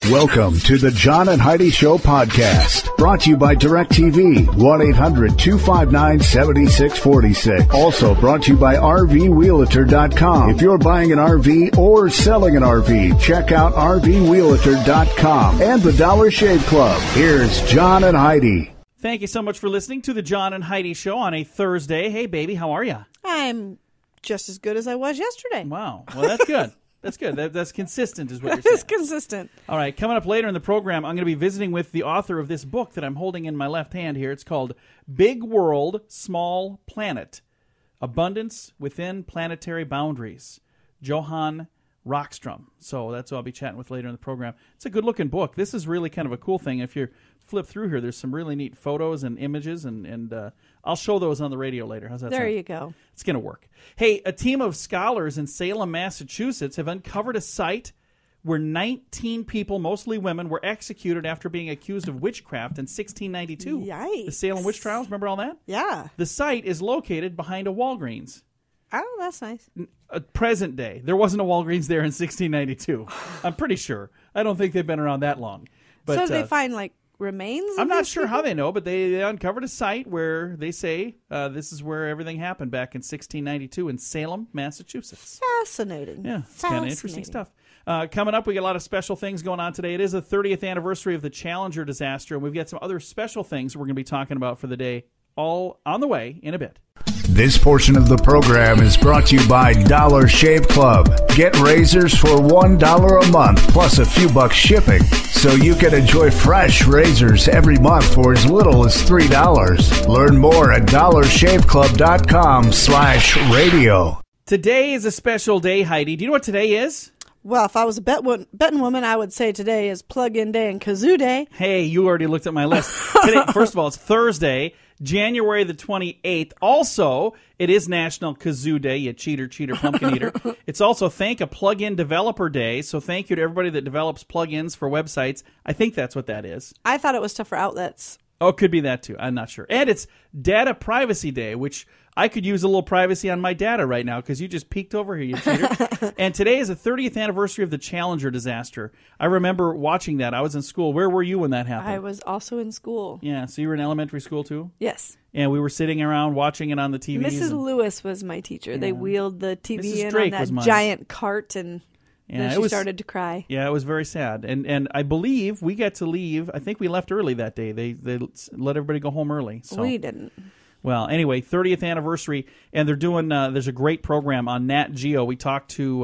Welcome to the John and Heidi Show podcast, brought to you by DirecTV, 1-800-259-7646. Also brought to you by RVRealtor.com. If you're buying an RV or selling an RV, check out RVRealtor.com and the Dollar Shave Club. Here's John and Heidi. Thank you so much for listening to the John and Heidi Show on a Thursday. Hey, baby, how are you? I'm just as good as I was yesterday. Wow. Well, that's good. That's good. That's consistent is what you're saying. That is consistent. All right. Coming up later in the program, I'm going to be visiting with the author of this book that I'm holding in my left hand here. It's called Big World, Small Planet, Abundance Within Planetary Boundaries, Johan Rockstrom. So that's what I'll be chatting with later in the program. It's a good-looking book. This is really kind of a cool thing. If you flip through here, there's some really neat photos and images, and I'll show those on the radio later. How's that sound? There you go. It's going to work. Hey, a team of scholars in Salem, Massachusetts have uncovered a site where 19 people, mostly women, were executed after being accused of witchcraft in 1692. Yikes. The Salem witch trials, remember all that? Yeah. The site is located behind a Walgreens. Oh, that's nice. Present day. There wasn't a Walgreens there in 1692. I'm pretty sure. I don't think they've been around that long. But, so they find, like, remains? I'm not sure how they know, but they uncovered a site where they say this is where everything happened back in 1692 in Salem, Massachusetts. Fascinating. Yeah, it's kind of interesting stuff. Coming up, we got a lot of special things going on today. It is the 30th anniversary of the Challenger disaster, and we've got some other special things we're going to be talking about for the day, all on the way in a bit. This portion of the program is brought to you by Dollar Shave Club. Get razors for $1 a month plus a few bucks shipping, so you can enjoy fresh razors every month for as little as $3. Learn more at dollarshaveclub.com/radio. Today is a special day, Heidi. Do you know what today is? Well, if I was a betting woman, I would say today is plug-in day and kazoo day. Hey, you already looked at my list. Today, first of all, it's Thursday, January the 28th. Also, it is National Kazoo Day, you cheater, pumpkin eater. It's also Thank a Plug-in Developer Day, so thank you to everybody that develops plugins for websites. I think that's what that is. I thought it was tough for outlets. Oh, it could be that too. I'm not sure. And it's Data Privacy Day, which I could use a little privacy on my data right now because you just peeked over here, you cheater. And today is the 30th anniversary of the Challenger disaster. I remember watching that. I was in school. Where were you when that happened? I was also in school. Yeah, so you were in elementary school too? Yes. And we were sitting around watching it on the TV. Mrs. Lewis was my teacher. Yeah. They wheeled the TV Mrs. in Drake on that giant cart, and then she started to cry. Yeah, it was very sad. And I believe we got to leave. I think we left early that day. They let everybody go home early. So. We didn't. Well, anyway, 30th anniversary, and they're doing. There's a great program on Nat Geo. We talked to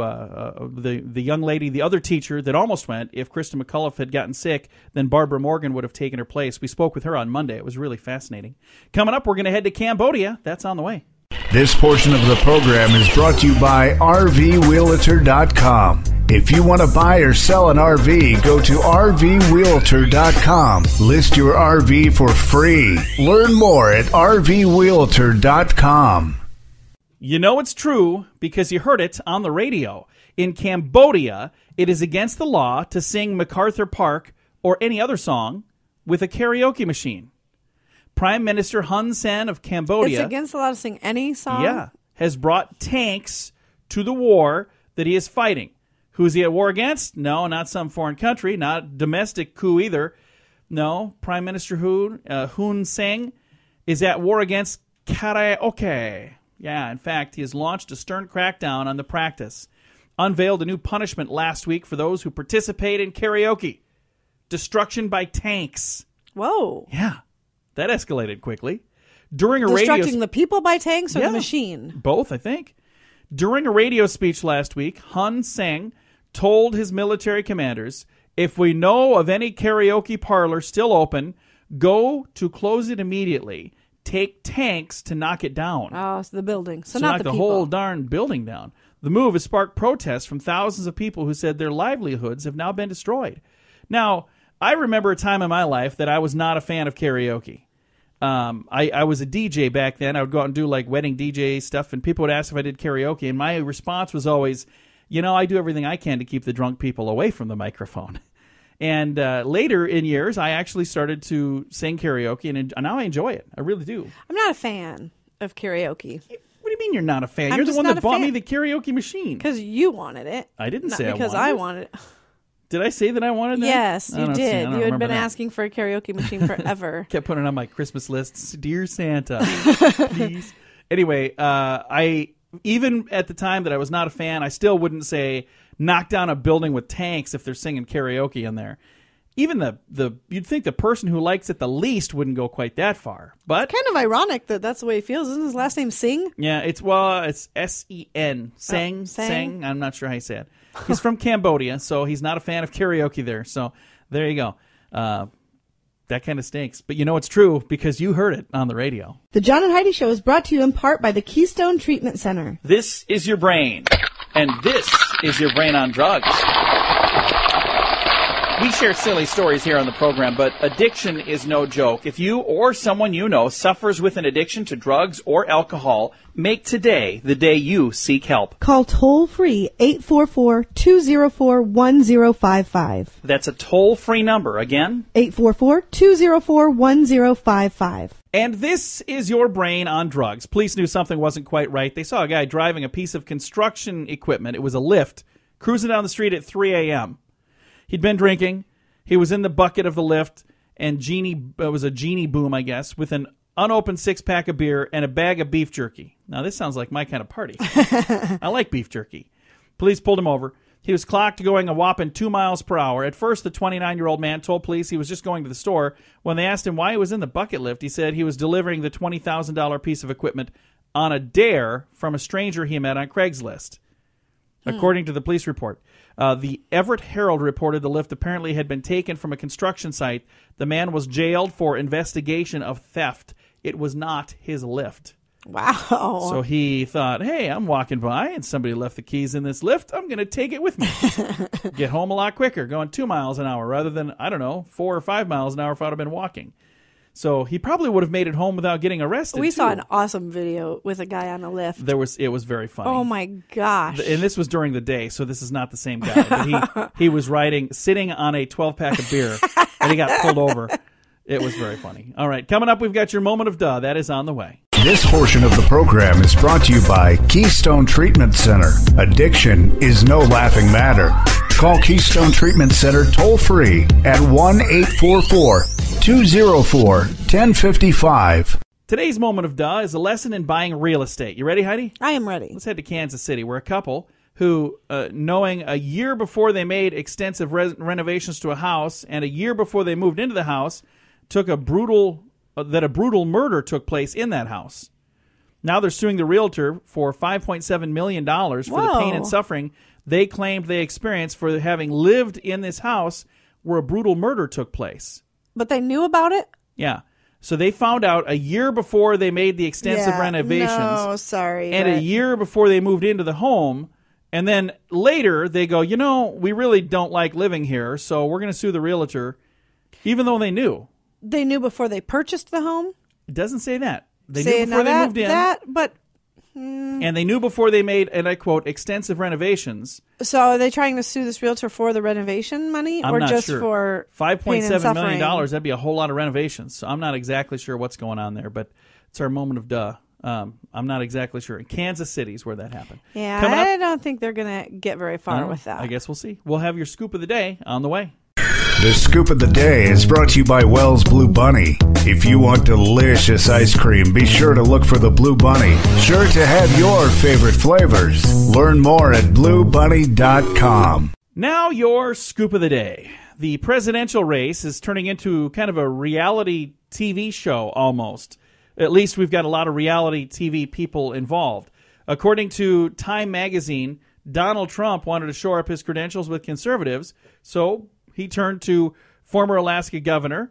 the young lady, the other teacher that almost went. If Krista McCullough had gotten sick, then Barbara Morgan would have taken her place. We spoke with her on Monday. It was really fascinating. Coming up, we're going to head to Cambodia. That's on the way. This portion of the program is brought to you by RVRealtor.com. If you want to buy or sell an RV, go to RVRealtor.com. List your RV for free. Learn more at RVRealtor.com. You know it's true because you heard it on the radio. In Cambodia, it is against the law to sing MacArthur Park or any other song with a karaoke machine. Prime Minister Hun Sen of Cambodia... It's against the law to sing any song? Yeah. Has brought tanks to the war that he is fighting. Who's he at war against? No, not some foreign country. Not a domestic coup either. No, Prime Minister Hun Sen is at war against karaoke. Yeah, in fact, he has launched a stern crackdown on the practice. Unveiled a new punishment last week for those who participate in karaoke. Destruction by tanks. Whoa. Yeah. That escalated quickly. Destructing the people by tanks or the machine? Both, I think. During a radio speech last week, Hun Sen told his military commanders, if we know of any karaoke parlor still open, go to close it immediately. Take tanks to knock it down. Oh, it's the building. So not the the people. whole darn building down. The move has sparked protests from thousands of people who said their livelihoods have now been destroyed. Now, I remember a time in my life that I was not a fan of karaoke. I was a DJ back then. I would go out and do like wedding DJ stuff, and people would ask if I did karaoke, and my response was always, I do everything I can to keep the drunk people away from the microphone. And later in years, I actually started to sing karaoke, and now I enjoy it. I really do. I'm not a fan of karaoke. What do you mean you're not a fan? I'm You're the just one not that a bought me fan. the karaoke machine. Because you wanted it. I didn't say because I wanted it. Did I say that I wanted that? Yes, I you don't see- I did. don't You had remember been that. asking for a karaoke machine forever. Kept putting it on my Christmas lists. Dear Santa, please. Anyway, I even at the time that I was not a fan, I still wouldn't say knock down a building with tanks if they're singing karaoke in there. Even the you'd think the person who likes it the least wouldn't go quite that far. But Kind of ironic that that's the way he feels. Isn't his last name Singh? yeah, it's S-E-N. Sang. Sang? I'm not sure how you say it. He's from Cambodia, so he's not a fan of karaoke there. So there you go. That kind of stinks. But you know it's true because you heard it on the radio. The John and Heidi Show is brought to you in part by the Keystone Treatment Center. This is your brain, and this is your brain on drugs. We share silly stories here on the program, but addiction is no joke. If you or someone you know suffers with an addiction to drugs or alcohol, make today the day you seek help. Call toll-free 844-204-1055. That's a toll-free number. Again, 844-204-1055. and this is your brain on drugs. Police knew something wasn't quite right. They saw a guy driving a piece of construction equipment. It was a lift, cruising down the street at 3 a.m. He'd been drinking. He was in the bucket of the lift, and it was a genie boom, I guess, with an unopened six-pack of beer and a bag of beef jerky. Now, this sounds like my kind of party. I like beef jerky. Police pulled him over. He was clocked going a whopping 2 miles per hour. At first, the 29-year-old man told police he was just going to the store. When they asked him why he was in the bucket lift, he said he was delivering the $20,000 piece of equipment on a dare from a stranger he met on Craigslist. According to the police report, the Everett Herald reported the lift apparently had been taken from a construction site. The man was jailed for investigation of theft. It was not his lift. Wow. So he thought, hey, I'm walking by and somebody left the keys in this lift. I'm going to take it with me. Get home a lot quicker, going 2 miles an hour rather than, 4 or 5 miles an hour if I'd have been walking. So he probably would have made it home without getting arrested. We saw too. an awesome video with a guy on a lift. It was very funny. Oh my gosh. And this was during the day, so this is not the same guy. But he was sitting on a 12-pack of beer, and he got pulled over. It was very funny. All right, coming up, we've got your moment of duh. That is on the way. This portion of the program is brought to you by Keystone Treatment Center. Addiction is no laughing matter. Call Keystone Treatment Center toll-free at 1-844-204-1055. Today's moment of duh is a lesson in buying real estate. You ready, Heidi? I am ready. Let's head to Kansas City, where a couple who, knowing a year before they made extensive renovations to a house and a year before they moved into the house, took a brutal murder took place in that house. Now they're suing the realtor for $5.7 million for the pain and suffering they claimed they experienced for having lived in this house where a brutal murder took place. But they knew about it? Yeah. So they found out a year before they made the extensive renovations. No, sorry. And a year before they moved into the home. And then later they go, we really don't like living here, so we're going to sue the realtor, even though they knew. They knew before they purchased the home? It doesn't say that. They knew before they moved in. And they knew before they made, and I quote, extensive renovations. So are they trying to sue this realtor for the renovation money? I'm or not just sure. for $5.7 million, that'd be a whole lot of renovations. So I'm not exactly sure what's going on there, but it's our moment of duh. I'm not exactly sure. In Kansas City is where that happened. Yeah, I don't think they're going to get very far with that. I guess we'll see. We'll have your scoop of the day on the way. The Scoop of the Day is brought to you by Wells Blue Bunny. If you want delicious ice cream, be sure to look for the Blue Bunny. Sure to have your favorite flavors. Learn more at bluebunny.com. Now your scoop of the day. The presidential race is turning into kind of a reality TV show almost. At least we've got a lot of reality TV people involved. According to Time magazine, Donald Trump wanted to shore up his credentials with conservatives, so he turned to former Alaska Governor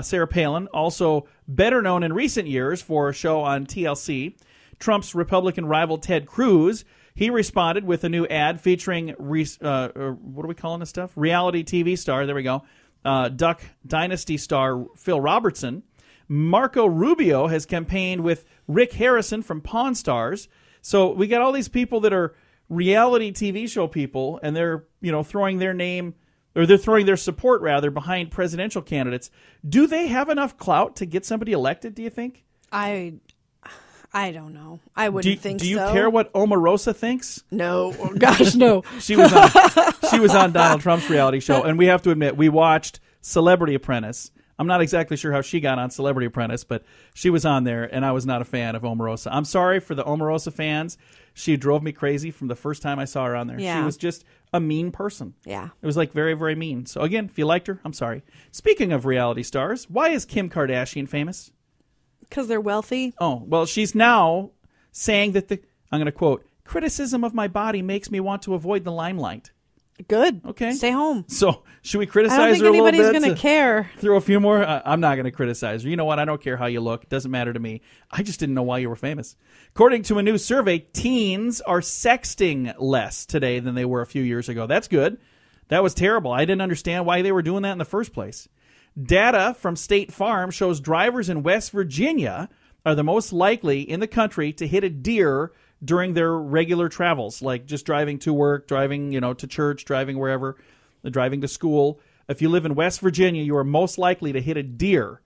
Sarah Palin, also better known in recent years for a show on TLC. Trump's Republican rival Ted Cruz, he responded with a new ad featuring, what are we calling this stuff? Reality TV star, there we go, Duck Dynasty star Phil Robertson. Marco Rubio has campaigned with Rick Harrison from Pawn Stars. So we got all these people that are reality TV show people, and they're throwing their name, or they're throwing their support, rather, behind presidential candidates. Do they have enough clout to get somebody elected, do you think? I I don't know. I wouldn't think so. Do you care what Omarosa thinks? No. Oh, gosh, no. She was on Donald Trump's reality show, and we have to admit, we watched Celebrity Apprentice. I'm not exactly sure how she got on Celebrity Apprentice, but she was on there, and I was not a fan of Omarosa. I'm sorry for the Omarosa fans. She drove me crazy from the first time I saw her on there. Yeah. She was just a mean person. Yeah. It was like very, very mean. So again, if you liked her, I'm sorry. Speaking of reality stars, why is Kim Kardashian famous? Because they're wealthy. Oh, well, she's now saying that I'm going to quote, criticism of my body makes me want to avoid the limelight. Good. Okay. Stay home. So should we I criticize don't think her a little bit? anybody's going to care. Throw a few more? I'm not going to criticize her. You know what? I don't care how you look. It doesn't matter to me. I just didn't know why you were famous. According to a new survey, teens are sexting less today than they were a few years ago. That's good. That was terrible. I didn't understand why they were doing that in the first place. Data from State Farm shows drivers in West Virginia are the most likely in the country to hit a deer during their regular travels, like just driving to work, driving, to church, driving wherever, driving to school. If you live in West Virginia, you are most likely to hit a deer.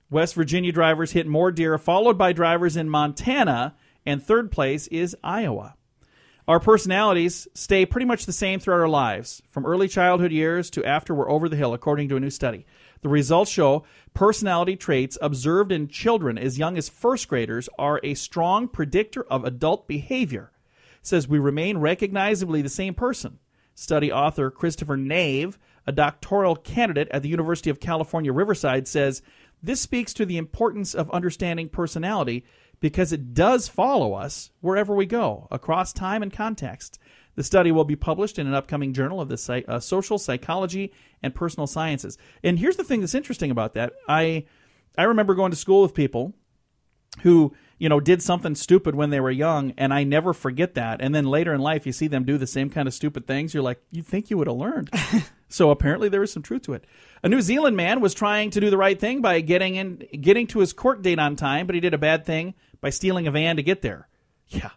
West Virginia drivers hit more deer, followed by drivers in Montana, and third place is Iowa. Our personalities stay pretty much the same throughout our lives, from early childhood years to after we're over the hill, according to a new study. The results show personality traits observed in children as young as first graders are a strong predictor of adult behavior. It says we remain recognizably the same person. Study author Christopher Nave, a doctoral candidate at the University of California, Riverside, says this speaks to the importance of understanding personality because it does follow us wherever we go, across time and context. The study will be published in an upcoming journal of the Social Psychology and Personal Sciences. And here's the thing that's interesting about that. I remember going to school with people who, did something stupid when they were young, and I never forget that. And then later in life, you see them do the same kind of stupid things. You're like, you think you would have learned. So apparently there is some truth to it. A New Zealand man was trying to do the right thing by getting to his court date on time, but he did a bad thing by stealing a van to get there. Yeah.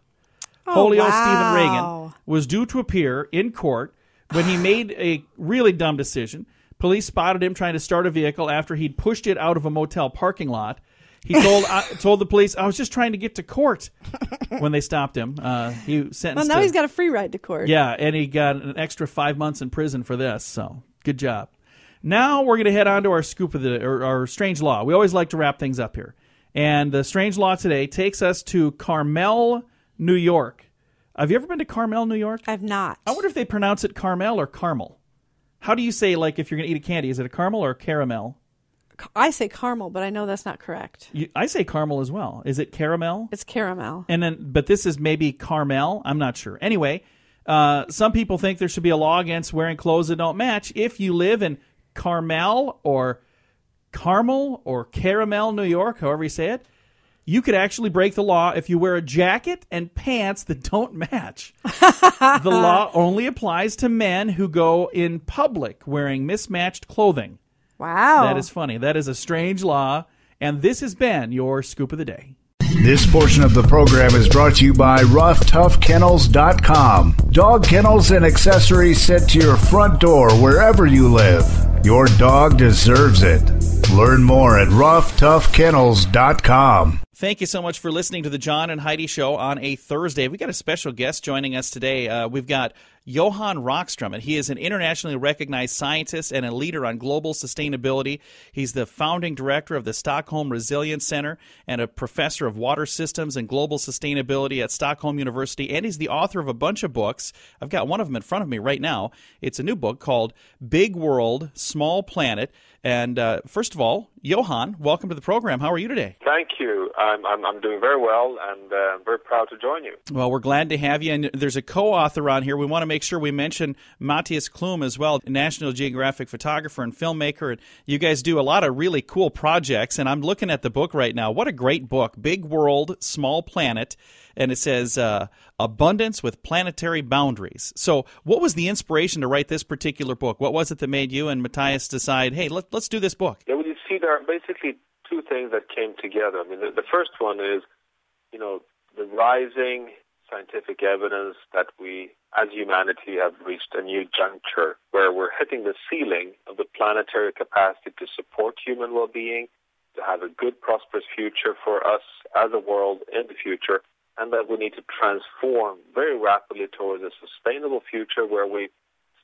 Polio Stephen Reagan was due to appear in court when he made a really dumb decision. Police spotted him trying to start a vehicle after he'd pushed it out of a motel parking lot. He told the police, I was just trying to get to court when they stopped him. He sentenced Well, now he's got a free ride to court. Yeah, and he got an extra 5 months in prison for this, so good job. Now we're going to head on to our scoop of our strange law. We always like to wrap things up here. And the strange law today takes us to Carmel, New York. Have you ever been to Carmel, New York? I've not. I wonder if they pronounce it Carmel or Carmel. How do you say, like, if you're going to eat a candy? Is it a caramel or a caramel? I say caramel, but I know that's not correct. I say caramel as well. Is it caramel? It's caramel. But this is maybe Carmel. I'm not sure. Anyway, some people think there should be a law against wearing clothes that don't match. If you live in Carmel or Carmel or Caramel, New York, however you say it, you could actually break the law if you wear a jacket and pants that don't match. The law only applies to men who go in public wearing mismatched clothing. Wow. That is funny. That is a strange law. And this has been your Scoop of the Day. This portion of the program is brought to you by RoughToughKennels.com. Dog kennels and accessories sent to your front door wherever you live. Your dog deserves it. Learn more at RoughToughKennels.com. Thank you so much for listening to the John and Heidi Show on a Thursday. We've got a special guest joining us today. We've got Johan Rockstrom, and he is an internationally recognized scientist and a leader on global sustainability. He's the founding director of the Stockholm Resilience Center and a professor of water systems and global sustainability at Stockholm University, and he's the author of a bunch of books. I've got one of them in front of me right now. It's a new book called Big World, Small Planet. And first of all, Johan, welcome to the program. How are you today? Thank you. I'm doing very well and very proud to join you. Well, we're glad to have you. And there's a co-author on here. We want to make sure we mention Matthias Klum as well, National Geographic photographer and filmmaker. And you guys do a lot of really cool projects. And I'm looking at the book right now. What a great book. Big World, Small Planet. And it says Abundance with Planetary Boundaries. So what was the inspiration to write this particular book? What was it that made you and Matthias decide, hey, let's do this book? Yeah, well, you see, there are basically two things that came together. I mean, the first one is, the rising scientific evidence that we, as humanity, have reached a new juncture where we're hitting the ceiling of the planetary capacity to support human well-being, to have a good, prosperous future for us as a world in the future, and that we need to transform very rapidly towards a sustainable future where we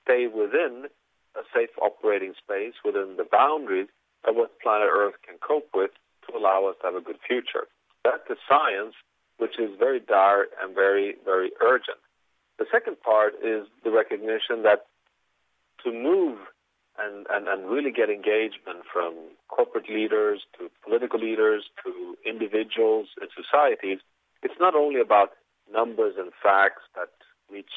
stay within a safe operating space, within the boundaries of what planet Earth can cope with to allow us to have a good future. That's the science, which is very dire and very, very urgent. The second part is the recognition that to move and really get engagement from corporate leaders to political leaders to individuals and societies, it's not only about numbers and facts that reach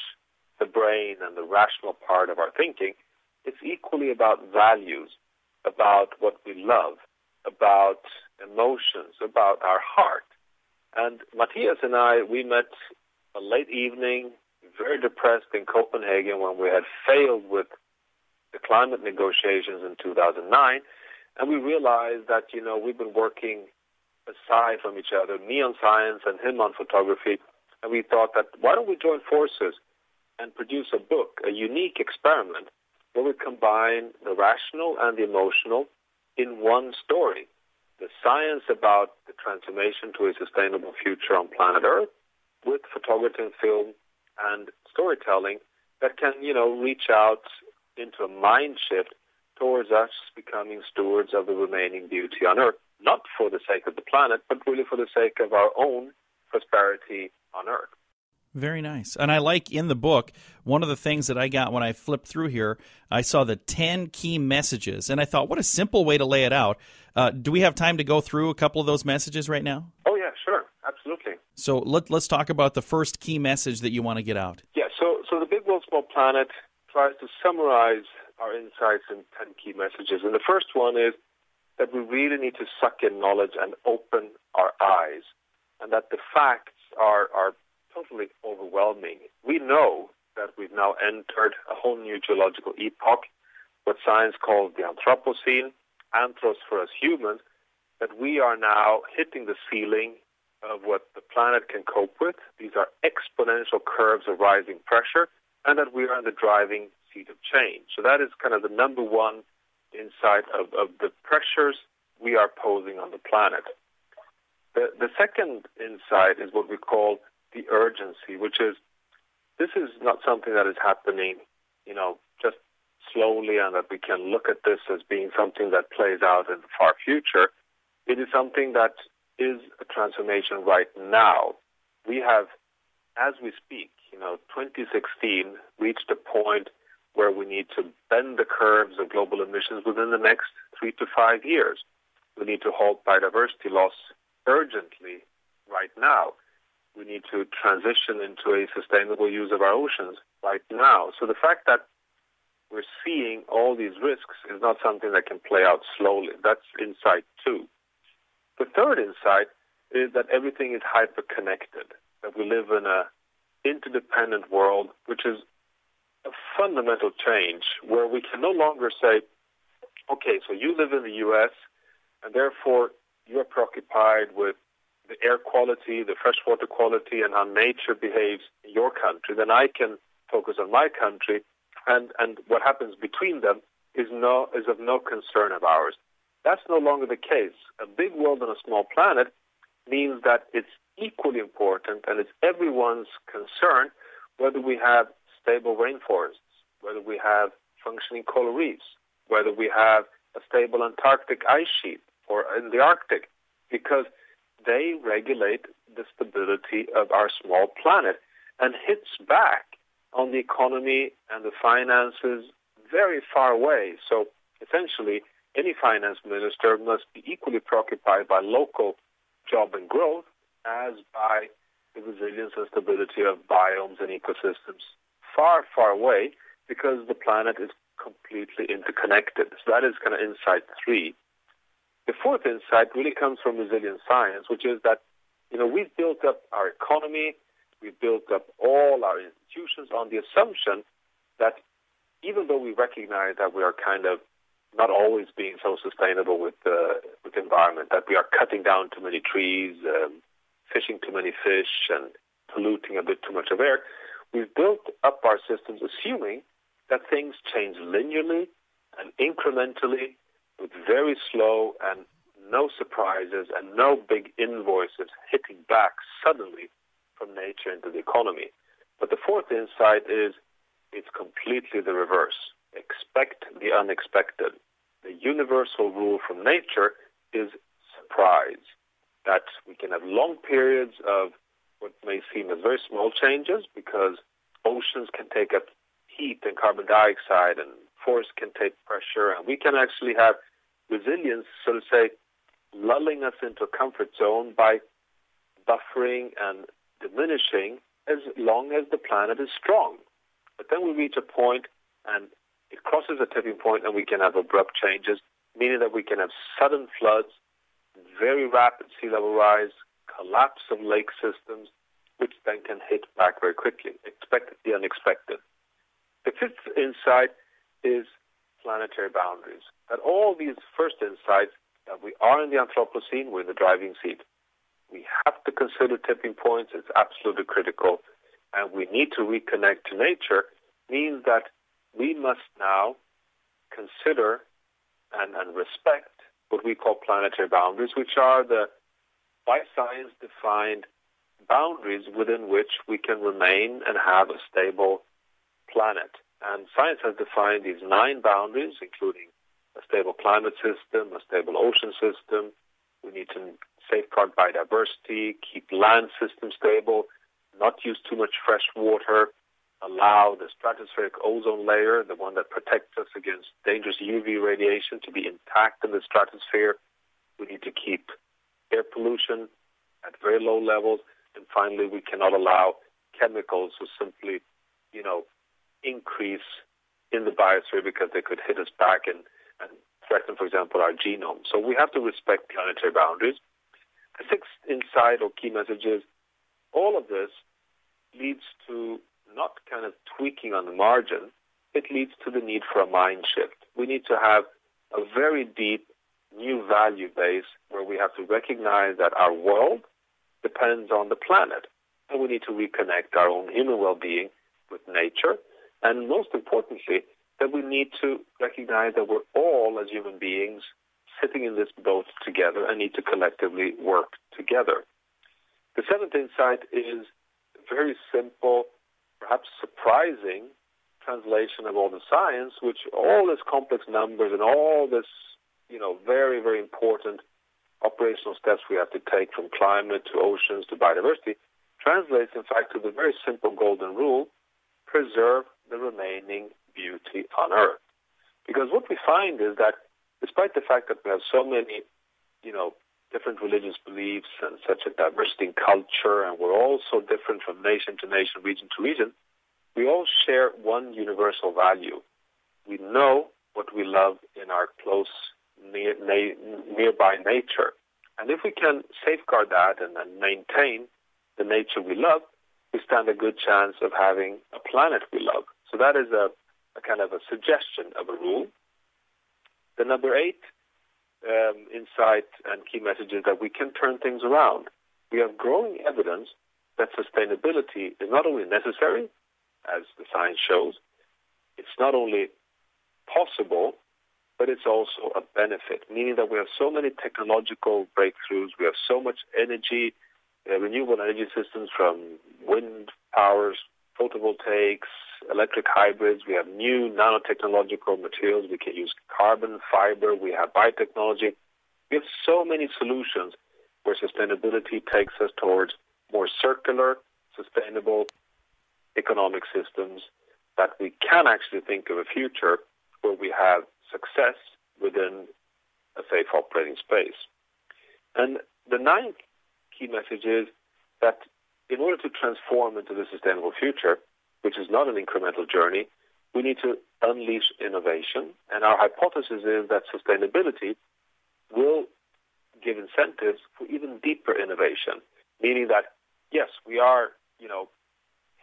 the brain and the rational part of our thinking. It's equally about values, about what we love, about emotions, about our heart. And Matthias and I, we met a late evening, very depressed in Copenhagen when we had failed with the climate negotiations in 2009. And we realized that, we've been working aside from each other, me on science and him on photography. And we thought that why don't we join forces and produce a book, a unique experiment, where we combine the rational and the emotional in one story. The science about the transformation to a sustainable future on planet Earth with photography and film and storytelling that can, reach out into a mind shift towards us becoming stewards of the remaining beauty on Earth, not for the sake of the planet, but really for the sake of our own prosperity on Earth. Very nice. And I like in the book, one of the things that I got when I flipped through here, I saw the 10 key messages. And I thought, what a simple way to lay it out. Do we have time to go through a couple of those messages right now? Oh, yeah, sure. Absolutely. So let's talk about the first key message that you want to get out. Yeah, so the Big World, Small Planet tries to summarize our insights in 10 key messages. And the first one is that we really need to suck in knowledge and open our eyes, and that the facts are totally overwhelming. We know that we've now entered a whole new geological epoch, what science calls the Anthropocene, anthros for us humans, that we are now hitting the ceiling of what the planet can cope with. These are exponential curves of rising pressure, and that we are in the driving seat of change. So that is kind of the number one insight of the pressures we are posing on the planet. The second insight is what we call the urgency, which is this is not something that is happening, just slowly and that we can look at this as being something that plays out in the far future. It is something that is a transformation right now. We have, as we speak, 2016 reached a point where we need to bend the curves of global emissions within the next 3 to 5 years. We need to halt biodiversity loss urgently right now. We need to transition into a sustainable use of our oceans right now. So the fact that we're seeing all these risks is not something that can play out slowly. That's insight 2. The third insight is that everything is hyper-connected, that we live in an interdependent world, which is a fundamental change where we can no longer say, okay, so you live in the U.S., and therefore you're preoccupied with the air quality, the freshwater quality, and how nature behaves in your country. Then I can focus on my country, and what happens between them is of no concern of ours. That's no longer the case. A big world on a small planet means that it's equally important, and it's everyone's concern whether we have stable rainforests, whether we have functioning coral reefs, whether we have a stable Antarctic ice sheet or in the Arctic, because they regulate the stability of our small planet and hits back on the economy and the finances very far away. So essentially, any finance minister must be equally preoccupied by local job and growth as by the resilience and stability of biomes and ecosystems far, far away, because the planet is completely interconnected. So that is kind of insight 3. The fourth insight really comes from resilient science, which is that, we've built up our economy, we've built up all our institutions on the assumption that even though we recognize that we are kind of not always being so sustainable with the environment, that we are cutting down too many trees, fishing too many fish, and polluting a bit too much of air, we've built up our systems assuming that things change linearly and incrementally with very slow and no surprises, and no big invoices hitting back suddenly from nature into the economy. But the fourth insight is it's completely the reverse. Expect the unexpected. The universal rule from nature is surprise, that we can have long periods of what may seem as very small changes because oceans can take up heat and carbon dioxide and forests can take pressure, and we can actually have resilience, so to say, lulling us into a comfort zone by buffering and diminishing as long as the planet is strong. But then we reach a point and it crosses a tipping point and we can have abrupt changes, meaning that we can have sudden floods, very rapid sea level rise, collapse of lake systems, which then can hit back very quickly. Expect the unexpected. The fifth insight is planetary boundaries. That all these first insights, that we are in the Anthropocene, we're in the driving seat. We have to consider tipping points. It's absolutely critical. And we need to reconnect to nature, means that we must now consider and respect what we call planetary boundaries, which are the by science defined boundaries within which we can remain and have a stable planet. And science has defined these 9 boundaries, including a stable climate system, a stable ocean system. We need to safeguard biodiversity, keep land systems stable, not use too much fresh water, allow the stratospheric ozone layer, the one that protects us against dangerous UV radiation, to be intact in the stratosphere. We need to keep air pollution at very low levels. And finally, we cannot allow chemicals to simply, increase in the biosphere because they could hit us back and threaten, for example, our genome. So we have to respect planetary boundaries. The sixth insight or key message is all of this leads to not kind of tweaking on the margin. It leads to the need for a mind shift. We need to have a very deep new value base where we have to recognize that our world depends on the planet, and we need to reconnect our own human well-being with nature, and most importantly, that we need to recognize that we're all, as human beings, sitting in this boat together and need to collectively work together. The seventh insight is a very simple, perhaps surprising translation of all the science, which all this complex numbers and all this, very, very important operational steps we have to take from climate to oceans to biodiversity translates, in fact, to the very simple golden rule: preserve the remaining beauty on Earth. Because what we find is that despite the fact that we have so many, different religious beliefs and such a diversity in culture, and we're all so different from nation to nation, region to region, we all share one universal value. We know what we love in our close, nearby nature. And if we can safeguard that and maintain the nature we love, we stand a good chance of having a planet we love. So that is a kind of a suggestion of a rule. The number 8 insight and key message is that we can turn things around. We have growing evidence that sustainability is not only necessary, as the science shows, it's not only possible, but it's also a benefit, meaning that we have so many technological breakthroughs, we have so much energy, renewable energy systems from wind powers, photovoltaics, electric hybrids. We have new nanotechnological materials. We can use carbon fiber. We have biotechnology. We have so many solutions where sustainability takes us towards more circular, sustainable economic systems, that we can actually think of a future where we have success within a safe operating space. And the 9th key message is that in order to transform into the sustainable future, which is not an incremental journey, we need to unleash innovation. And our hypothesis is that sustainability will give incentives for even deeper innovation, meaning that, yes, we are,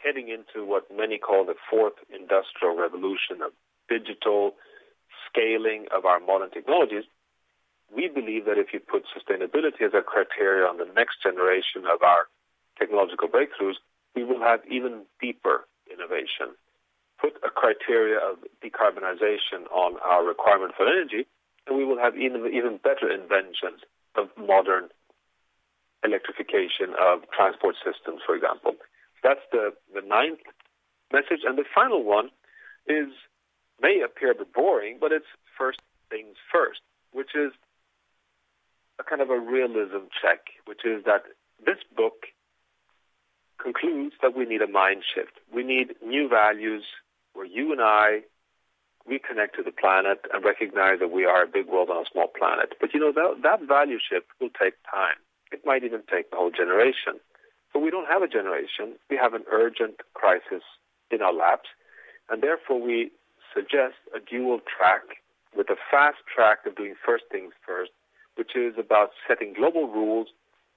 heading into what many call the 4th industrial revolution of digital scaling of our modern technologies. We believe that if you put sustainability as a criteria on the next generation of our technological breakthroughs, we will have even deeper innovation. Put a criteria of decarbonization on our requirement for energy, and we will have even better inventions of modern electrification of transport systems, for example. That's the ninth message. And the final one may appear a bit boring, but it's first things first, which is a kind of a realism check, which is that this book concludes that we need a mind shift. We need new values where you and I reconnect to the planet and recognize that we are a big world on a small planet. But that value shift will take time. It might even take the whole generation. But we don't have a generation. We have an urgent crisis in our laps. And therefore we suggest a dual track with a fast track of doing first things first, which is about setting global rules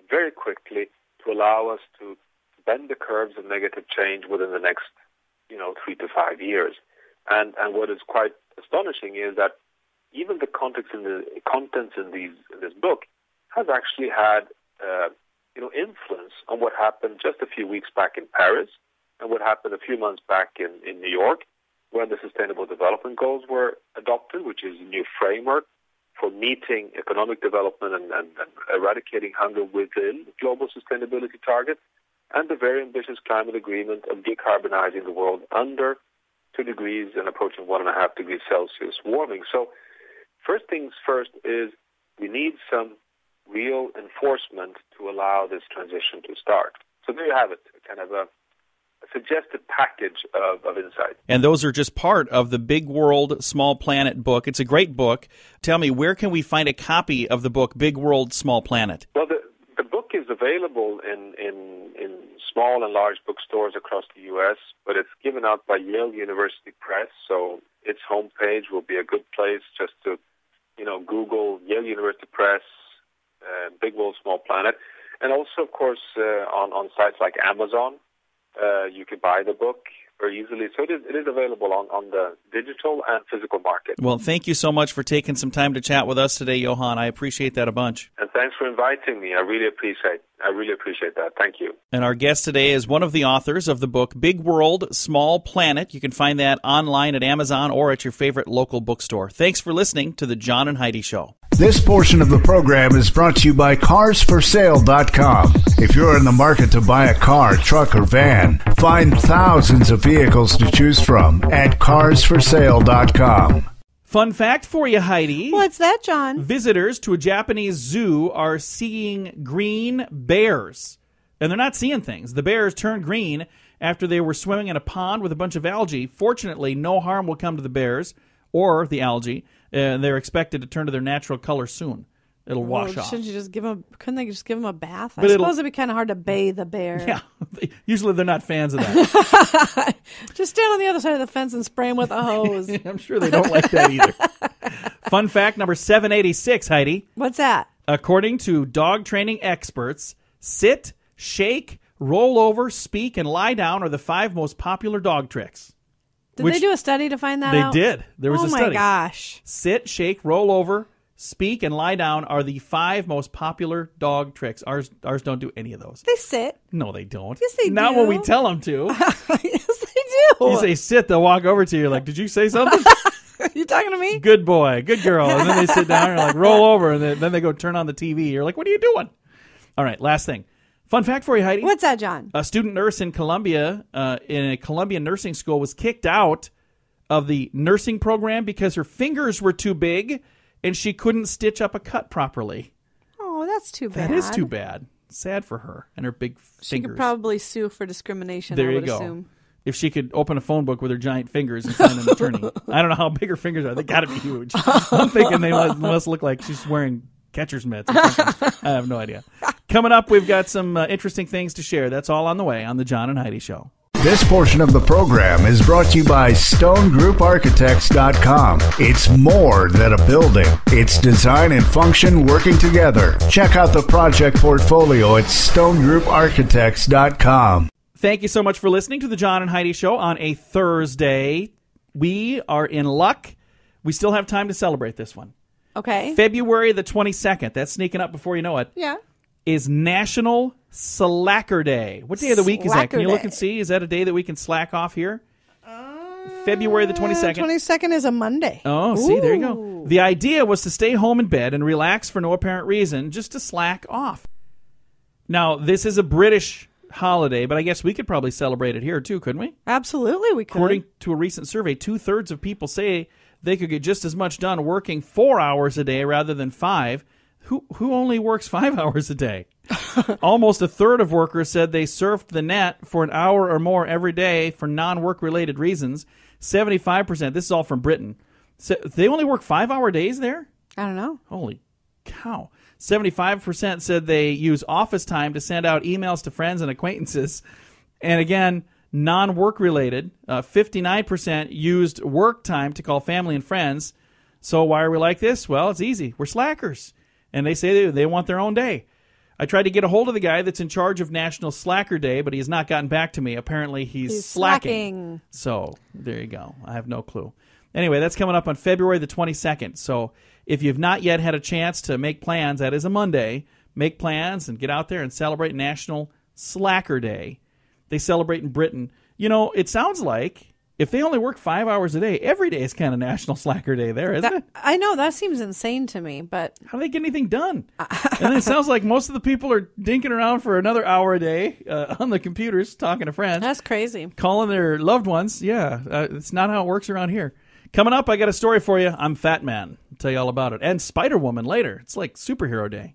very quickly to allow us to bend the curves of negative change within the next 3 to 5 years. And what is quite astonishing is that even the contents in this book has actually had influence on what happened just a few weeks back in Paris and what happened a few months back in New York when the Sustainable Development Goals were adopted, which is a new framework for meeting economic development and eradicating hunger within global sustainability targets, and the very ambitious climate agreement of decarbonizing the world under 2 degrees and approaching 1.5 degrees Celsius warming. So first things first is we need some real enforcement to allow this transition to start. So there you have it, kind of a suggested package of insight. And those are just part of the Big World, Small Planet book. It's a great book. Tell me, where can we find a copy of the book, Big World, Small Planet? Well, the book is available in small and large bookstores across the U.S., but it's given out by Yale University Press, so its homepage will be a good place just to, Google Yale University Press, Big World, Small Planet. And also, of course, on sites like Amazon, you can buy the book very easily. So it is available on the digital and physical market. Well, thank you so much for taking some time to chat with us today, Johan. I appreciate that a bunch. And thanks for inviting me. I really appreciate that. Thank you. And our guest today is one of the authors of the book Big World, Small Planet. You can find that online at Amazon or at your favorite local bookstore. Thanks for listening to The John and Heidi Show. This portion of the program is brought to you by CarsForSale.com. If you're in the market to buy a car, truck, or van, find thousands of vehicles to choose from at CarsForSale.com. Fun fact for you, Heidi. What's that, John? Visitors to a Japanese zoo are seeing green bears. And they're not seeing things. The bears turned green after they were swimming in a pond with a bunch of algae. Fortunately, no harm will come to the bears or the algae. They're expected to turn to their natural color soon. It'll wash off. Couldn't they just give them a bath? I suppose it'd be kind of hard to bathe a bear. Yeah, usually they're not fans of that. Just stand on the other side of the fence and spray them with a hose. I'm sure they don't like that either. Fun fact number 786, Heidi. What's that? According to dog training experts, sit, shake, roll over, speak, and lie down are the 5 most popular dog tricks. Did they do a study to find that out? They did. There was a study. Oh, my gosh. Sit, shake, roll over, speak, and lie down are the 5 most popular dog tricks. Ours don't do any of those. They sit. No, they don't. Yes, they do. Not when we tell them to. Yes, they do. You say sit, they'll walk over to you like, did you say something? You talking to me? Good boy, good girl. And then they sit down and like, roll over, and then they go turn on the TV. You're like, what are you doing? All right, last thing. Fun fact for you, Heidi. What's that, John? A student nurse in Columbia, in a Columbian nursing school, was kicked out of the nursing program because her fingers were too big and she couldn't stitch up a cut properly. Oh, that's too bad. That is too bad. Sad for her and her big fingers. She could probably sue for discrimination, there I would you go. assume. If she could open a phone book with her giant fingers and find an attorney. I don't know how big her fingers are. They got to be huge. I'm thinking they must look like she's wearing catcher's mitts or something. I have no idea. Coming up, we've got some interesting things to share. That's all on the way on The John and Heidi Show. This portion of the program is brought to you by StoneGroupArchitects.com. It's more than a building. It's design and function working together. Check out the project portfolio at StoneGroupArchitects.com. Thank you so much for listening to The John and Heidi Show on a Thursday. We are in luck. We still have time to celebrate this one. Okay. February the 22nd, that's sneaking up before you know it, Yeah. is National Slacker Day. What day of the week is that? Can you look and see? Is that a day that we can slack off here? February the 22nd. 22nd is a Monday. Oh, see, there you go. The idea was to stay home in bed and relax for no apparent reason, just to slack off. Now, this is a British holiday, but I guess we could probably celebrate it here too, couldn't we? Absolutely, we could. According to a recent survey, 2/3 of people say they could get just as much done working 4 hours a day rather than 5. Who only works 5 hours a day? Almost a third of workers said they surfed the net for an hour or more every day for non-work related reasons. 75%, this is all from Britain, so they only work 5-hour days there? I don't know. Holy cow. 75% said they use office time to send out emails to friends and acquaintances. And again, non-work related, 59% used work time to call family and friends. So why are we like this? Well, it's easy. We're slackers. And they say they want their own day. I tried to get a hold of the guy that's in charge of National Slacker Day, but he has not gotten back to me. Apparently, he's slacking. So there you go. I have no clue. Anyway, that's coming up on February the 22nd. So if you've not yet had a chance to make plans, that is a Monday, make plans and get out there and celebrate National Slacker Day. They celebrate in Britain. You know, it sounds like if they only work 5 hours a day, every day is kind of National Slacker Day there, isn't it? I know, that seems insane to me, but... How do they get anything done? And it sounds like most of the people are dinking around for another hour a day on the computers, talking to friends. That's crazy. Calling their loved ones. Yeah, it's not how it works around here. Coming up, I got a story for you. I'm Fat Man. I'll tell you all about it. And Spider-Woman later. It's like superhero day.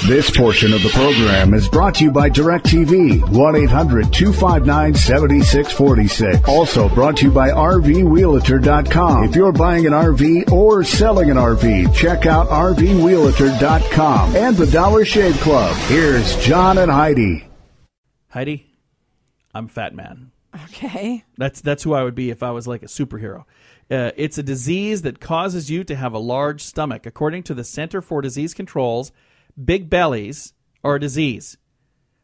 This portion of the program is brought to you by DirecTV, 1-800-259-7646. Also brought to you by RVWheelator.com. If you're buying an RV or selling an RV, check out RVWheelator.com and the Dollar Shave Club. Here's John and Heidi. Heidi, I'm Fat Man. Okay. That's who I would be if I was like a superhero. It's a disease that causes you to have a large stomach. According to the Center for Disease Control's big bellies are a disease.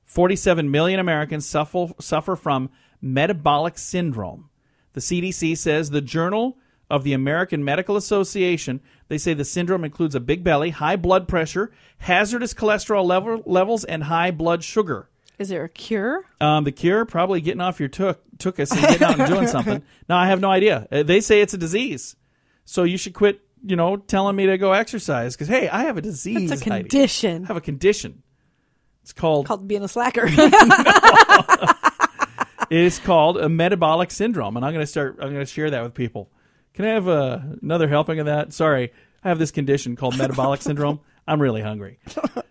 47 million Americans suffer from metabolic syndrome. The CDC says the Journal of the American Medical Association, they say the syndrome includes a big belly, high blood pressure, hazardous cholesterol levels, and high blood sugar. Is there a cure? The cure, probably getting off your tuchus and getting out and doing something. No, I have no idea. They say it's a disease. So you should quit, telling me to go exercise because, hey, I have a disease. It's a condition. Heidi. I have a condition. It's called being a slacker. It's called a metabolic syndrome, and I'm going to share that with people. Can I have another helping of that? Sorry, I have this condition called metabolic syndrome. I'm really hungry.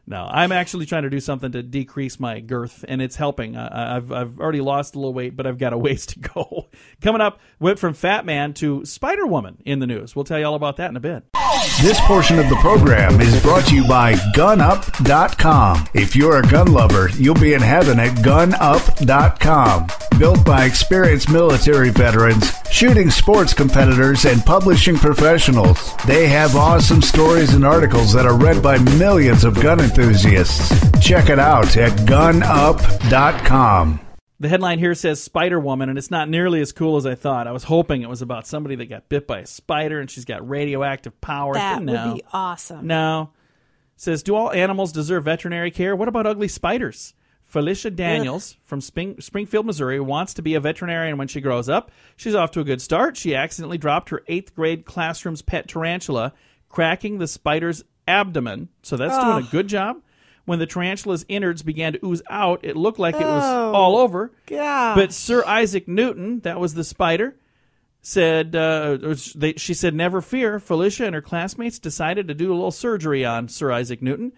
No, I'm actually trying to do something to decrease my girth, and it's helping. I've already lost a little weight, but I've got a ways to go. Coming up, went from Fat Man to Spider-Woman in the news. We'll tell you all about that in a bit. This portion of the program is brought to you by GunUp.com. If you're a gun lover, you'll be in heaven at GunUp.com. Built by experienced military veterans, shooting sports competitors, and publishing professionals. They have awesome stories and articles that are read by millions of gun enthusiasts. Check it out at GunUp.com. The headline here says Spider-Woman, and it's not nearly as cool as I thought. I was hoping it was about somebody that got bit by a spider and she's got radioactive powers. That would be awesome. No. It says, do all animals deserve veterinary care? What about ugly spiders? Felicia Daniels from Springfield, Missouri, wants to be a veterinarian when she grows up. She's off to a good start. She accidentally dropped her 8th grade classroom's pet tarantula, cracking the spider's abdomen. So that's doing a good job. When the tarantula's innards began to ooze out, it looked like it was all over. God. But Sir Isaac Newton, that was the spider, said, she said, never fear. Felicia and her classmates decided to do a little surgery on Sir Isaac Newton.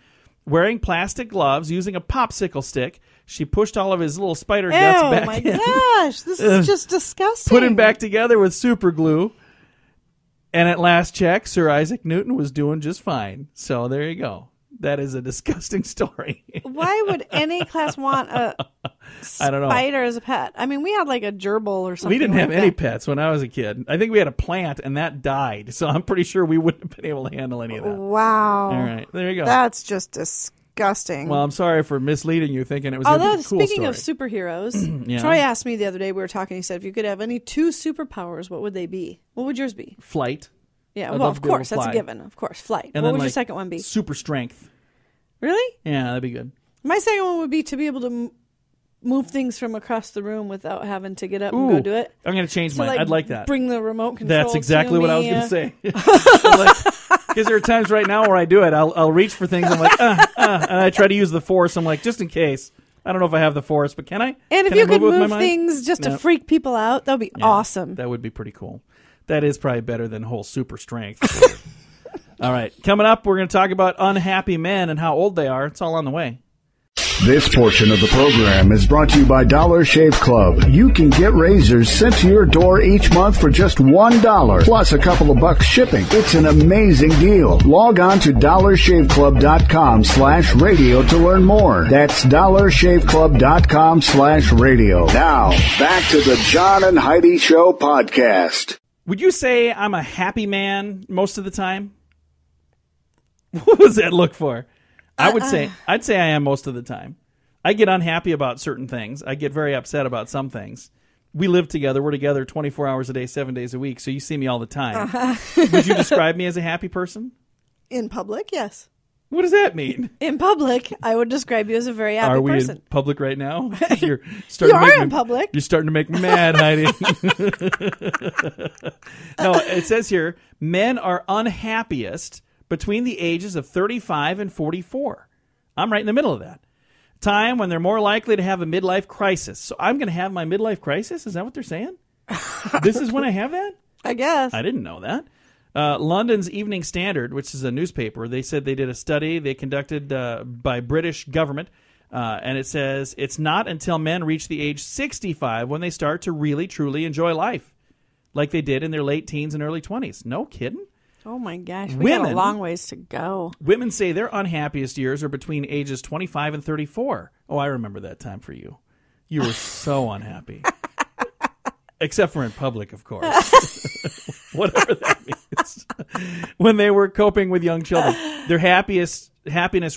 Wearing plastic gloves, using a popsicle stick, she pushed all of his little spider guts back in. Oh, my gosh. This is just disgusting. Put him back together with super glue. And at last check, Sir Isaac Newton was doing just fine. So there you go. That is a disgusting story. Why would any class want a spider as a pet? I mean, we had like a gerbil or something. We didn't have like any that. pets when I was a kid. I think we had a plant, and that died. So I'm pretty sure we wouldn't have been able to handle any of that. Wow. All right. There you go. That's just disgusting. Well, I'm sorry for misleading you, thinking it was a cool speaking of story. superheroes, Yeah. Troy asked me the other day, we were talking, he said, if you could have any 2 superpowers, what would they be? What would yours be? Flight. Yeah, I'd well, love of to be able course, to that's a fly. given. Of course, flight. And What then, would your like, second one be? Super strength. Really? Yeah, that'd be good. My second one would be to be able to move things from across the room without having to get up and go do it. I'm going to change mine. I'd like that. Bring the remote control. That's exactly what I was going to say. Because there are times right now where I do it. I'll reach for things. I'm like, and I try to use the force. I'm like, just in case. I don't know if I have the force, but can I? And if you could move things just to freak people out, that would be awesome. That would be pretty cool. That is probably better than whole super strength. All right. Coming up, we're going to talk about unhappy men and how old they are. It's all on the way. This portion of the program is brought to you by Dollar Shave Club. You can get razors sent to your door each month for just $1 plus a couple of bucks shipping. It's an amazing deal. Log on to dollarshaveclub.com/radio to learn more. That's dollarshaveclub.com/radio. Now, back to the John and Heidi Show podcast. Would you say I'm a happy man most of the time? What was that look for? I'd say I am most of the time. I get unhappy about certain things. I get very upset about some things. We live together. We're together 24 hours a day, 7 days a week, so you see me all the time. Would you describe me as a happy person? In public, yes. What does that mean? In public, I would describ you as a very happy person. Are we in public right now? You are in public. You're starting to make me mad, Heidi. No, it says here, men are unhappiest between the ages of 35 and 44. I'm right in the middle of that. Time when they're more likely to have a midlife crisis. So I'm going to have my midlife crisis? Is that what they're saying? This is when I have that? I guess. I didn't know that. London's Evening Standard, which is a newspaper, they said they did a study they conducted by British government, and it says it's not until men reach the age 65 when they start to really, truly enjoy life, like they did in their late teens and early 20s. No kidding? Oh, my gosh. We got a long ways to go. Women say their unhappiest years are between ages 25 and 34. Oh, I remember that time for you. You were so unhappy. Except for in public, of course. Whatever that means. When they were coping with young children. Their happiness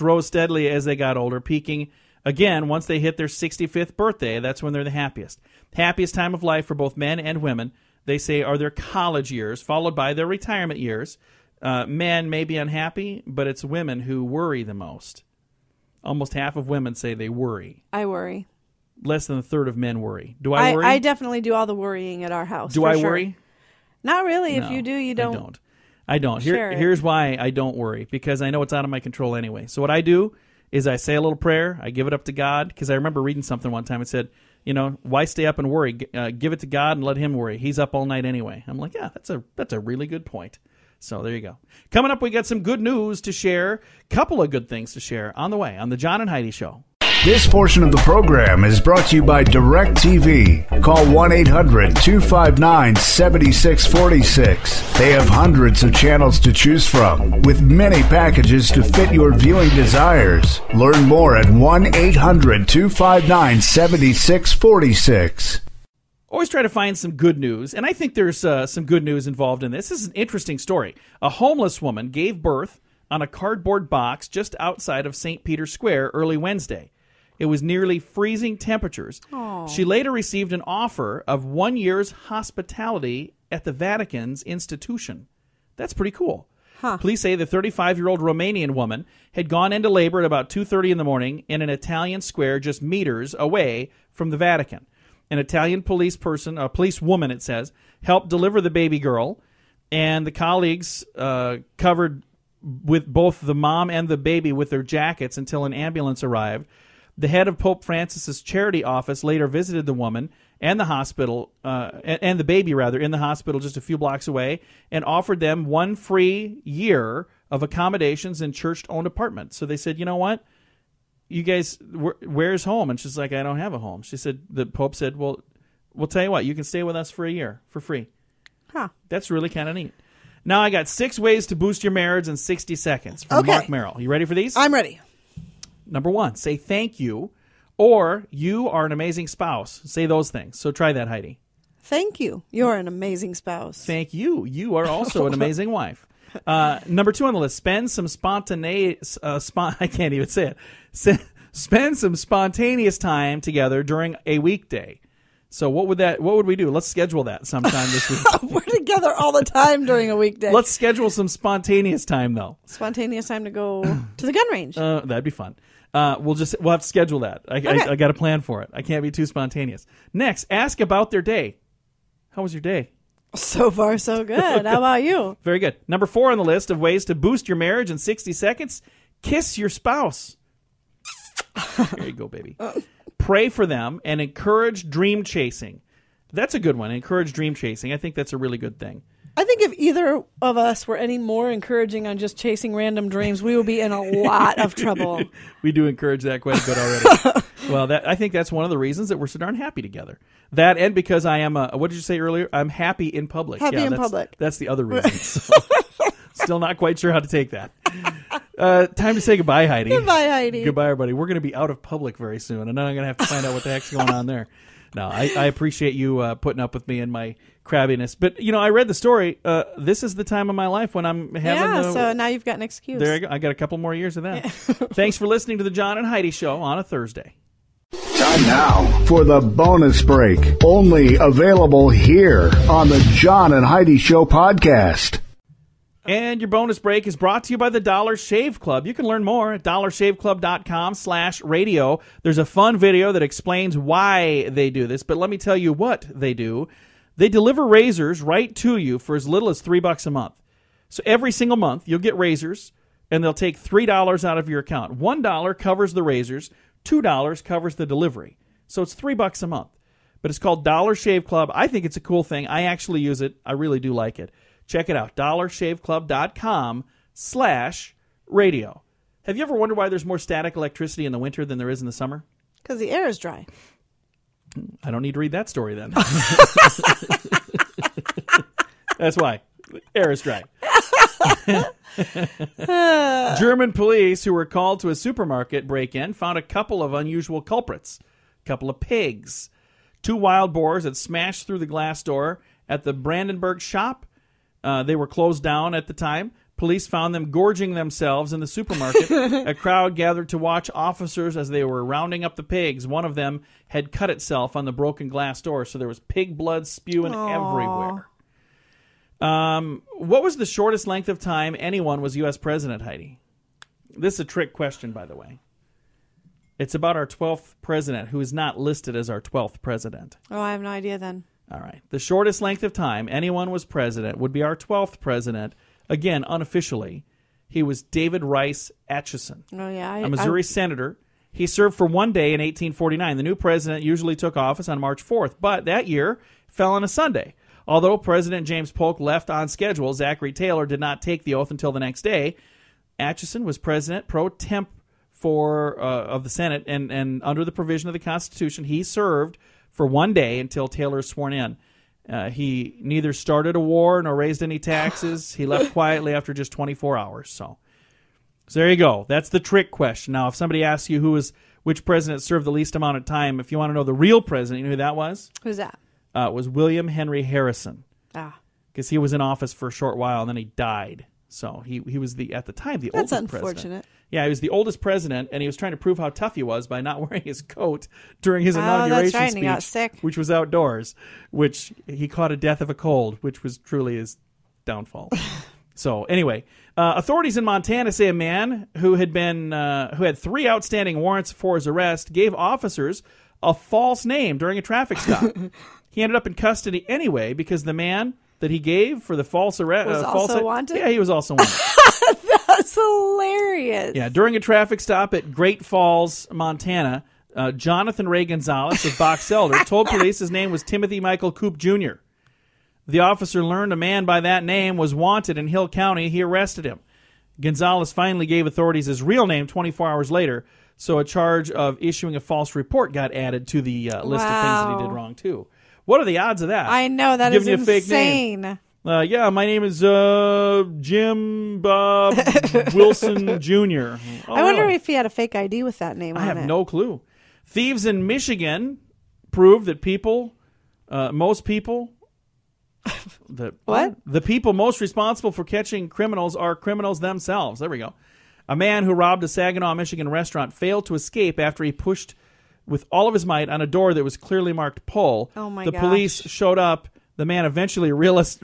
rose steadily as they got older, peaking again once they hit their 65th birthday. That's when they're the happiest. Happiest time of life for both men and women, they say, are their college years, followed by their retirement years. Men may be unhappy, but it's women who worry the most. Almost half of women say they worry. I worry. Less than a third of men worry. Do I worry? I definitely do all the worrying at our house. Do I worry? Not really. No, if you do, you don't. I don't. Here's why I don't worry. Because I know it's out of my control anyway. So what I do is I say a little prayer. I give it up to God. Because I remember reading something one time. It said, why stay up and worry? Give it to God and let him worry. He's up all night anyway. I'm like, yeah, that's a really good point. So there you go. Coming up, we got some good news to share. Couple of good things to share on the way on the John and Heidi Show. This portion of the program is brought to you by DirecTV. Call 1-800-259-7646. They have hundreds of channels to choose from, with many packages to fit your viewing desires. Learn more at 1-800-259-7646. Always try to find some good news, and I think there's some good news involved in this. This is an interesting story. A homeless woman gave birth on a cardboard box just outside of St. Peter's Square early Wednesday. It was nearly freezing temperatures. Aww. She later received an offer of 1 year's hospitality at the Vatican's institution. That's pretty cool. Huh. Police say the 35-year-old Romanian woman had gone into labor at about 2:30 in the morning in an Italian square just meters away from the Vatican. An Italian policewoman, it says, helped deliver the baby girl, and the colleagues covered with both the mom and the baby with their jackets until an ambulance arrived. The head of Pope Francis's charity office later visited the woman and the hospital, and the baby rather, in the hospital just a few blocks away, and offered them 1 free year of accommodations in church-owned apartments. So they said, you know what? You guys, where's home? And she's like, I don't have a home. She said, the Pope said, well, we'll tell you what, you can stay with us for a year for free. Huh. That's really kind of neat. Now I got 6 ways to boost your marriage in 60 seconds from Mark Merrill. You ready for these? I'm ready. Number 1, say thank you, or you are an amazing spouse. Say those things. So try that, Heidi. Thank you. You're an amazing spouse. Thank you. You are also an amazing wife. Number 2 on the list, spend some spontaneous, I can't even say it. Spend some spontaneous time together during a weekday. So what would we do? Let's schedule that sometime this week. We're together all the time during a weekday. Let's schedule some spontaneous time, though. Spontaneous time to go to the gun range. That'd be fun. We'll have to schedule that. I got a plan for it. I can't be too spontaneous. Next, ask about their day. How was your day? So far, so good. How about you? Very good. Number 4 on the list of ways to boost your marriage in 60 seconds, kiss your spouse. There you go, baby. Pray for them and encourage dream chasing. That's a good one. Encourage dream chasing. I think that's a really good thing. I think if either of us were any more encouraging on just chasing random dreams, we would be in a lot of trouble. We do encourage that quite a bit already. Well, I think that's one of the reasons that we're so darn happy together. That and because I am what did you say earlier? I'm happy in public. Happy in public. That's the other reason. So, still not quite sure how to take that. Time to say goodbye, Heidi. Goodbye, Heidi. Goodbye, everybody. We're going to be out of public very soon, and then I'm going to have to find out what the heck's going on there. No, I appreciate you putting up with me and my crabbiness. But, I read the story. This is the time of my life when I'm having so now you've got an excuse. There you go. I got a couple more years of that. Yeah. Thanks for listening to the John and Heidi Show on a Thursday. Time now for the bonus break. Only available here on the John and Heidi Show podcast. And your bonus break is brought to you by the Dollar Shave Club. You can learn more at dollarshaveclub.com/radio. There's a fun video that explains why they do this, but let me tell you what they do. They deliver razors right to you for as little as $3 a month. So every single month, you'll get razors, and they'll take $3 out of your account. $1 covers the razors, $2 covers the delivery. So it's $3 a month. But it's called Dollar Shave Club. I think it's a cool thing. I actually use it. I really do like it. Check it out, dollarshaveclub.com/radio. Have you ever wondered why there's more static electricity in the winter than there is in the summer? Because the air is dry. I don't need to read that story then. That's why. The air is dry. German police who were called to a supermarket break-in found a couple of unusual culprits. A couple of pigs. 2 wild boars had smashed through the glass door at the Brandenburg shop. They were closed down at the time. Police found them gorging themselves in the supermarket. A crowd gathered to watch officers as they were rounding up the pigs. One of them had cut itself on the broken glass door, so there was pig blood spewing everywhere. What was the shortest length of time anyone was U.S. president, Heidi? This is a trick question, by the way. It's about our 12th president, who is not listed as our 12th president. Oh, I have no idea then. All right. The shortest length of time anyone was president would be our 12th president. Again, unofficially, he was David Rice Atchison, oh, yeah, a Missouri senator. He served for 1 day in 1849. The new president usually took office on March 4th, but that year fell on a Sunday. Although President James Polk left on schedule, Zachary Taylor did not take the oath until the next day. Atchison was president pro temp of the Senate, and under the provision of the Constitution, he served for 1 day until Taylor is sworn in. He neither started a war nor raised any taxes. He left quietly after just 24 hours. So there you go. That's the trick question. Now, if somebody asks you which president served the least amount of time, if you want to know the real president, you know who that was? Who's that? It was William Henry Harrison. Because he was in office for a short while and then he died. So he was at the time the oldest president. That's unfortunate. Yeah, he was the oldest president, and he was trying to prove how tough he was by not wearing his coat during his inauguration that's right, speech, and he got sick. Which was outdoors, which he caught a death of a cold, which was truly his downfall. So anyway, authorities in Montana say a man who had 3 outstanding warrants for his arrest gave officers a false name during a traffic stop. He ended up in custody anyway because the man that he gave for the false arrest was also wanted. Yeah, he was also wanted. That's hilarious. Yeah, during a traffic stop at Great Falls, Montana, Jonathan Ray Gonzalez of Box Elder told police his name was Timothy Michael Coop Jr. The officer learned a man by that name was wanted in Hill County. He arrested him. Gonzalez finally gave authorities his real name 24 hours later, so a charge of issuing a false report got added to the list of things that he did wrong, too. What are the odds of that? I know, that is insane. A fake name. Yeah, my name is Jim Bob Wilson Jr. I wonder if he had a fake ID with that name on it. I have no clue. Thieves in Michigan proved that most people... What? The people most responsible for catching criminals are criminals themselves. There we go. A man who robbed a Saginaw, Michigan restaurant failed to escape after he pushed with all of his might on a door that was clearly marked pull. Oh, my The gosh. police showed up. The man eventually realized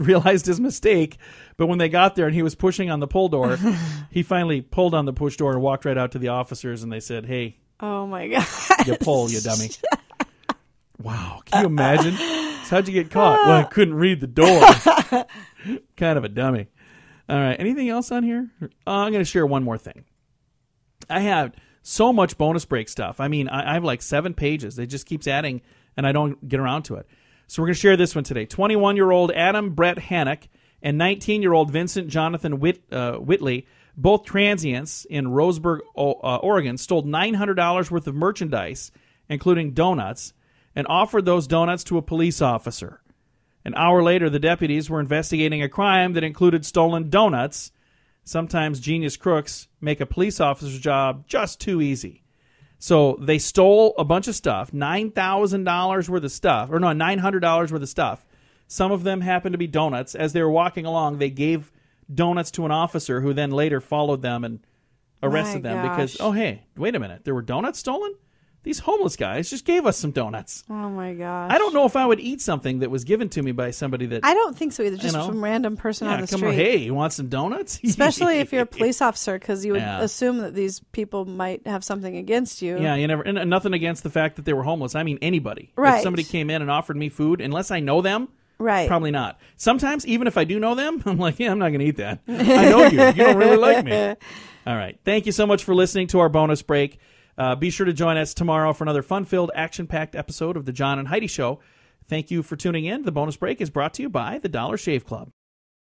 his mistake, but when they got there and he was pushing on the pull door, he finally pulled on the push door and walked right out to the officers, and they said, "Hey, Oh, my God. you pull, you dummy." Wow. Can you imagine? So how'd you get caught? Well, I couldn't read the door. Kind of a dummy. All right. Anything else on here? I'm going to share one more thing. I have so much bonus break stuff. I mean, I have like 7 pages. It just keeps adding, and I don't get around to it. So we're going to share this one today. 21-year-old Adam Brett Hannock and 19-year-old Vincent Jonathan Whitley, both transients in Roseburg, Oregon, stole $900 worth of merchandise, including donuts, and offered those donuts to a police officer. An hour later, the deputies were investigating a crime that included stolen donuts. Sometimes genius crooks make a police officer's job just too easy. So they stole a bunch of stuff, $9,000 worth of stuff, or no, $900 worth of stuff. Some of them happened to be donuts. As they were walking along, they gave donuts to an officer who then later followed them and arrested them because, oh, hey, wait a minute, there were donuts stolen? These homeless guys just gave us some donuts. Oh, my gosh. I don't know if I would eat something that was given to me by somebody that... I don't think so either, just some random person on the street. On, hey, you want some donuts? Especially if you're a police officer, because you would assume that these people might have something against you. Yeah, you never... And nothing against the fact that they were homeless. I mean, anybody. Right. If somebody came in and offered me food, unless I know them, right, probably not. Sometimes, even if I do know them, I'm like, yeah, I'm not going to eat that. I know you. You don't really like me. All right. Thank you so much for listening to our bonus break. Be sure to join us tomorrow for another fun-filled, action-packed episode of the John and Heidi Show. Thank you for tuning in. The bonus break is brought to you by the Dollar Shave Club.